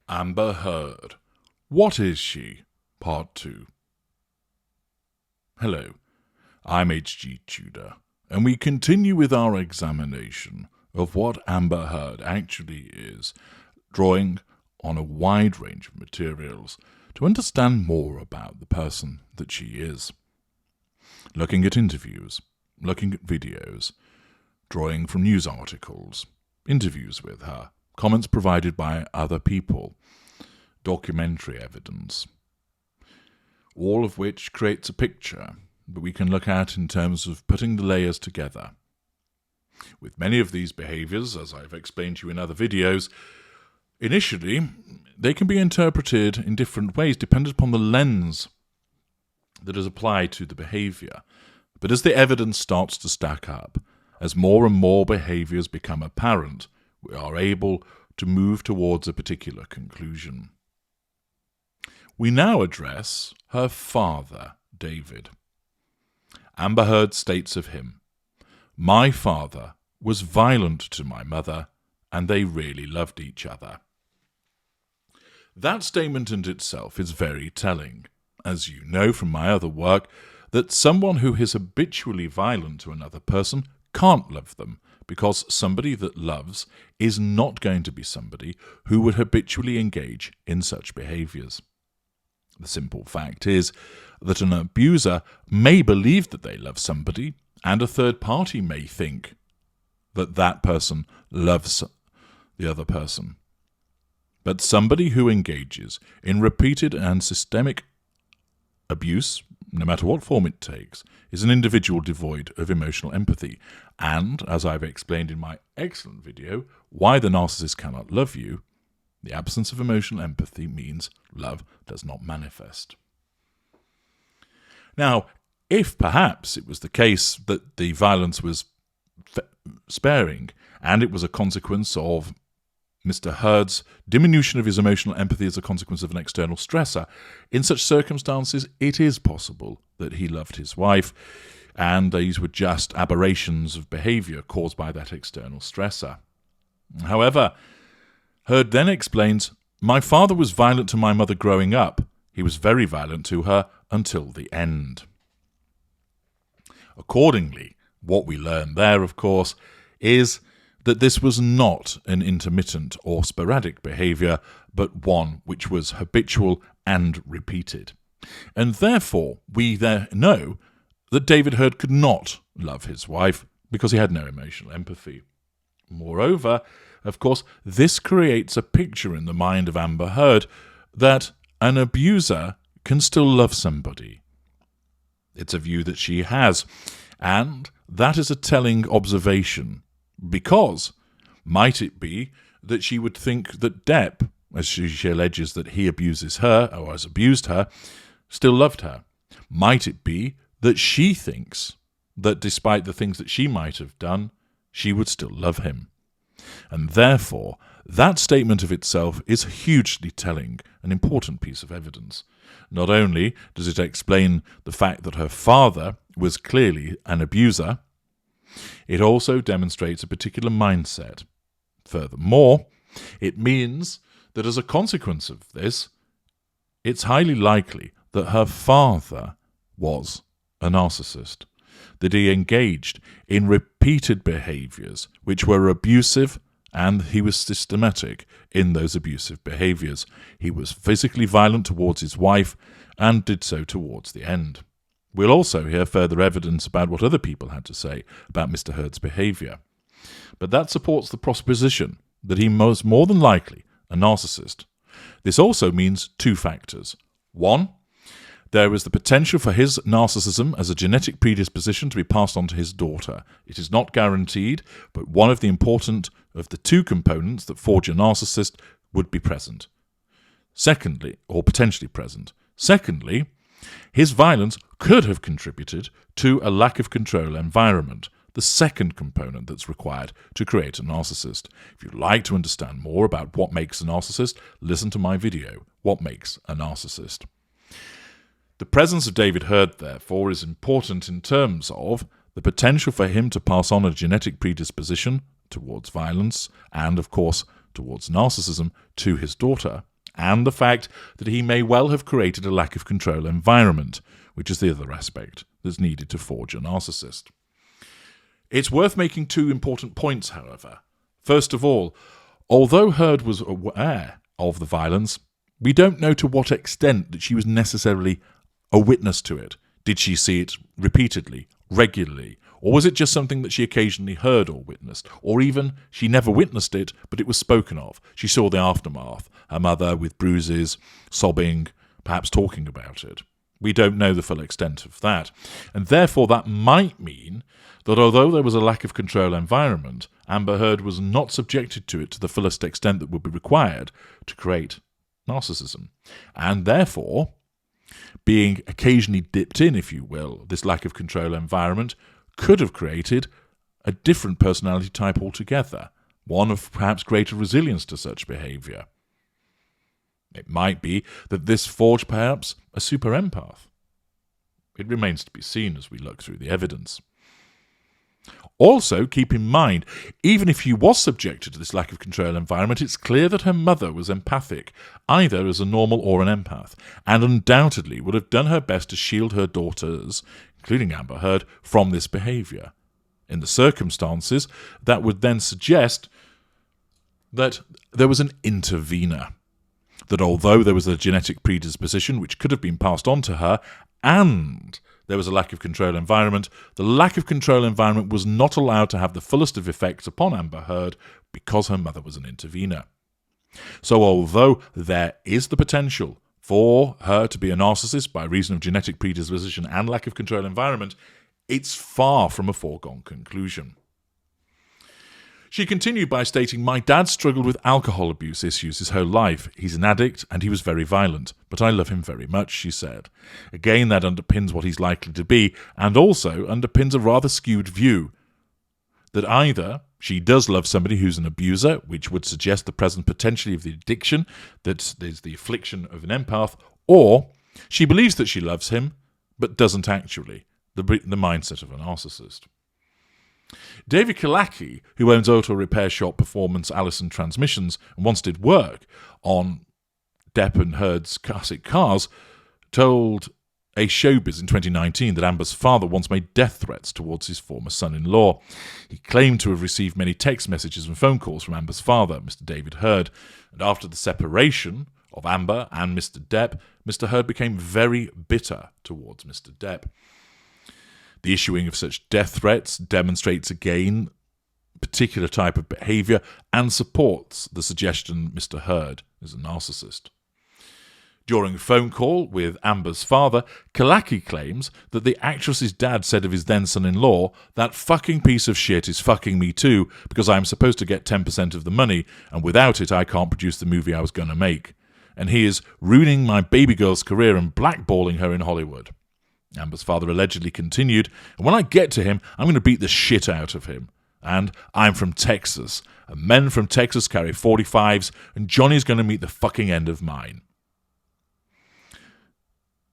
Amber Heard. What is she? Part 2. Hello, I'm H.G. Tudor, and we continue with our examination of what Amber Heard actually is, drawing on a wide range of materials to understand more about the person that she is. Looking at interviews, looking at videos, drawing from news articles, interviews with her, comments provided by other people, documentary evidence, all of which creates a picture that we can look at in terms of putting the layers together. With many of these behaviours, as I've explained to you in other videos, initially they can be interpreted in different ways depending upon the lens that is applied to the behaviour. But as the evidence starts to stack up, as more and more behaviours become apparent, we are able to move towards a particular conclusion. We now address her father, David. Amber Heard states of him, "My father was violent to my mother, and they really loved each other." That statement in itself is very telling, as you know from my other work, that someone who is habitually violent to another person can't love them, because somebody that loves is not going to be somebody who would habitually engage in such behaviours. The simple fact is that an abuser may believe that they love somebody, and a third party may think that that person loves the other person. But somebody who engages in repeated and systemic abuse, no matter what form it takes, is an individual devoid of emotional empathy. And, as I've explained in my excellent video, Why the Narcissist Cannot Love You, the absence of emotional empathy means love does not manifest. Now, if perhaps it was the case that the violence was sparing, and it was a consequence of Mr. Heard's diminution of his emotional empathy as a consequence of an external stressor, in such circumstances it is possible that he loved his wife, and these were just aberrations of behaviour caused by that external stressor. However, Heard then explains, "My father was violent to my mother growing up. He was very violent to her until the end." Accordingly, what we learn there, of course, is that this was not an intermittent or sporadic behaviour, but one which was habitual and repeated. And therefore, we there know that David Heard could not love his wife because he had no emotional empathy. Moreover, of course, this creates a picture in the mind of Amber Heard that an abuser can still love somebody. It's a view that she has, and that is a telling observation, because might it be that she would think that Depp, as she alleges that he abuses her, or has abused her, still loved her? Might it be that she thinks that despite the things that she might have done, she would still love him? And therefore, that statement of itself is hugely telling, an important piece of evidence. Not only does it explain the fact that her father was clearly an abuser, it also demonstrates a particular mindset. Furthermore, it means that as a consequence of this, it's highly likely that her father was a narcissist, that he engaged in repeated behaviours which were abusive, and he was systematic in those abusive behaviours. He was physically violent towards his wife and did so towards the end. We'll also hear further evidence about what other people had to say about Mr. Heard's behaviour. But that supports the proposition that he was more than likely a narcissist. This also means two factors. One, there is the potential for his narcissism as a genetic predisposition to be passed on to his daughter. It is not guaranteed, but one of the important of the two components that forge a narcissist would be present. Secondly, or potentially present. Secondly, his violence could have contributed to a lack of control environment, the second component that's required to create a narcissist. If you'd like to understand more about what makes a narcissist, listen to my video, What Makes a Narcissist? The presence of David Heard, therefore, is important in terms of the potential for him to pass on a genetic predisposition towards violence and, of course, towards narcissism to his daughter, and the fact that he may well have created a lack of control environment, which is the other aspect that's needed to forge a narcissist. It's worth making two important points, however. First of all, although Heard was aware of the violence, we don't know to what extent that she was necessarily a witness to it. Did she see it repeatedly, regularly, or was it just something that she occasionally heard or witnessed? Or even she never witnessed it, but it was spoken of. She saw the aftermath, her mother with bruises, sobbing, perhaps talking about it. We don't know the full extent of that. And therefore that might mean that although there was a lack of control environment, Amber Heard was not subjected to it to the fullest extent that would be required to create narcissism. And therefore, being occasionally dipped in, if you will, this lack of control environment could have created a different personality type altogether, one of perhaps greater resilience to such behaviour. It might be that this forged perhaps a super empath. It remains to be seen as we look through the evidence. Also, keep in mind, even if she was subjected to this lack of control environment, it's clear that her mother was empathic, either as a normal or an empath, and undoubtedly would have done her best to shield her daughters, including Amber Heard, from this behaviour. In the circumstances, that would then suggest that there was an intervener, that although there was a genetic predisposition which could have been passed on to her, and there was a lack of control environment, the lack of control environment was not allowed to have the fullest of effects upon Amber Heard because her mother was an intervener. So although there is the potential for her to be a narcissist by reason of genetic predisposition and lack of control environment, it's far from a foregone conclusion. She continued by stating, "My dad struggled with alcohol abuse issues his whole life. He's an addict and he was very violent, but I love him very much," she said. Again, that underpins what he's likely to be, and also underpins a rather skewed view that either she does love somebody who's an abuser, which would suggest the presence potentially of the addiction that is the affliction of an empath, or she believes that she loves him, but doesn't actually, the mindset of a narcissist. David Kalaki, who owns auto repair shop Performance Allison Transmissions and once did work on Depp and Heard's classic cars, told a Showbiz in 2019 that Amber's father once made death threats towards his former son-in-law. He claimed to have received many text messages and phone calls from Amber's father, Mr. David Heard, and after the separation of Amber and Mr. Depp, Mr. Heard became very bitter towards Mr. Depp. The issuing of such death threats demonstrates again a particular type of behaviour and supports the suggestion Mr. Heard is a narcissist. During a phone call with Amber's father, Kalaki claims that the actress's dad said of his then son-in-law, "That fucking piece of shit is fucking me too because I'm supposed to get 10% of the money and without it I can't produce the movie I was going to make. And he is ruining my baby girl's career and blackballing her in Hollywood." Amber's father allegedly continued, "And when I get to him, I'm going to beat the shit out of him. And I'm from Texas, and men from Texas carry 45s, and Johnny's going to meet the fucking end of mine."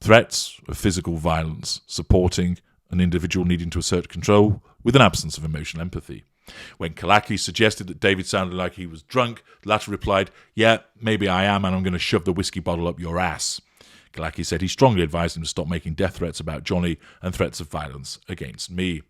Threats of physical violence, supporting an individual needing to assert control with an absence of emotional empathy. When Kalaki suggested that David sounded like he was drunk, the latter replied, "Yeah, maybe I am, and I'm going to shove the whiskey bottle up your ass." Kalaki said he strongly advised him to stop making death threats about Johnny and threats of violence against me.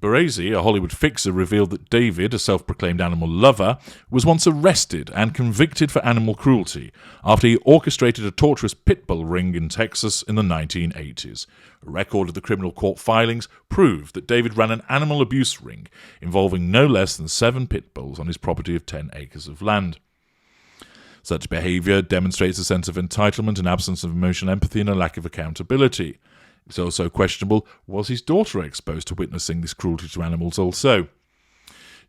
Baresi, a Hollywood fixer, revealed that David, a self-proclaimed animal lover, was once arrested and convicted for animal cruelty after he orchestrated a torturous pit bull ring in Texas in the 1980s. A record of the criminal court filings proved that David ran an animal abuse ring involving no less than 7 pit bulls on his property of 10 acres of land. Such behaviour demonstrates a sense of entitlement, an absence of emotional empathy, and a lack of accountability. It's also questionable, was his daughter exposed to witnessing this cruelty to animals also?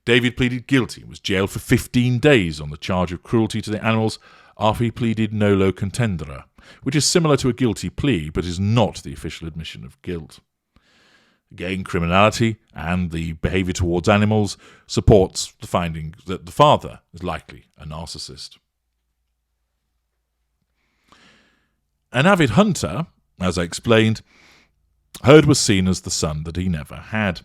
David pleaded guilty and was jailed for 15 days on the charge of cruelty to the animals after he pleaded nolo contendere, which is similar to a guilty plea but is not the official admission of guilt. Again, criminality and the behaviour towards animals supports the finding that the father is likely a narcissist. An avid hunter, as I explained, Heard was seen as the son that he never had.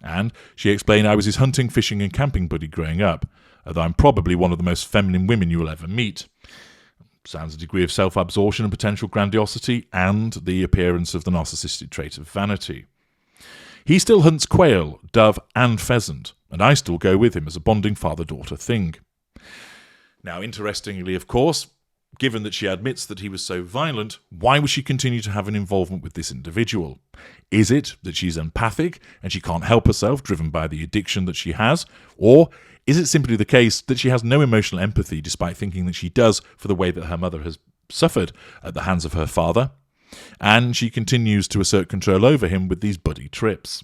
And she explained, "I was his hunting, fishing and camping buddy growing up, although I'm probably one of the most feminine women you will ever meet." Sounds a degree of self-absorption and potential grandiosity, and the appearance of the narcissistic trait of vanity. "He still hunts quail, dove and pheasant, and I still go with him as a bonding father-daughter thing." Now, interestingly, of course, given that she admits that he was so violent, why would she continue to have an involvement with this individual? Is it that she's empathic and she can't help herself, driven by the addiction that she has? Or is it simply the case that she has no emotional empathy, despite thinking that she does, for the way that her mother has suffered at the hands of her father? And she continues to assert control over him with these buddy trips.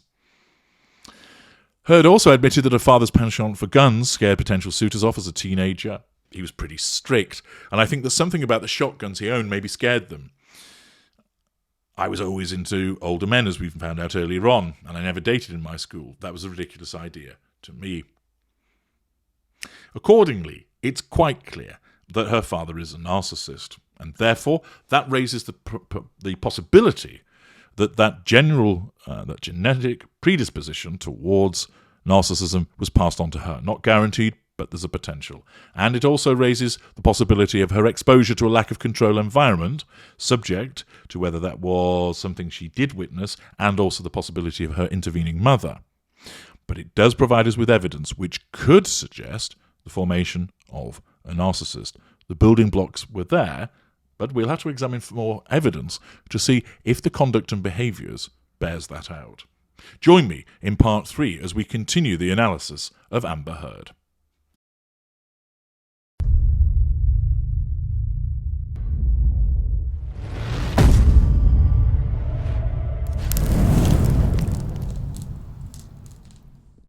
Heard also admitted that her father's penchant for guns scared potential suitors off as a teenager. He was pretty strict, and I think that something about the shotguns he owned maybe scared them. "I was always into older men, as we found out earlier on, and I never dated in my school. That was a ridiculous idea to me." Accordingly, it's quite clear that her father is a narcissist, and therefore that raises the possibility that that genetic predisposition towards narcissism was passed on to her. Not guaranteed, but there's a potential. And it also raises the possibility of her exposure to a lack of control environment, subject to whether that was something she did witness, and also the possibility of her intervening mother. But it does provide us with evidence which could suggest the formation of a narcissist. The building blocks were there, but we'll have to examine for more evidence to see if the conduct and behaviours bears that out. Join me in part 3 as we continue the analysis of Amber Heard.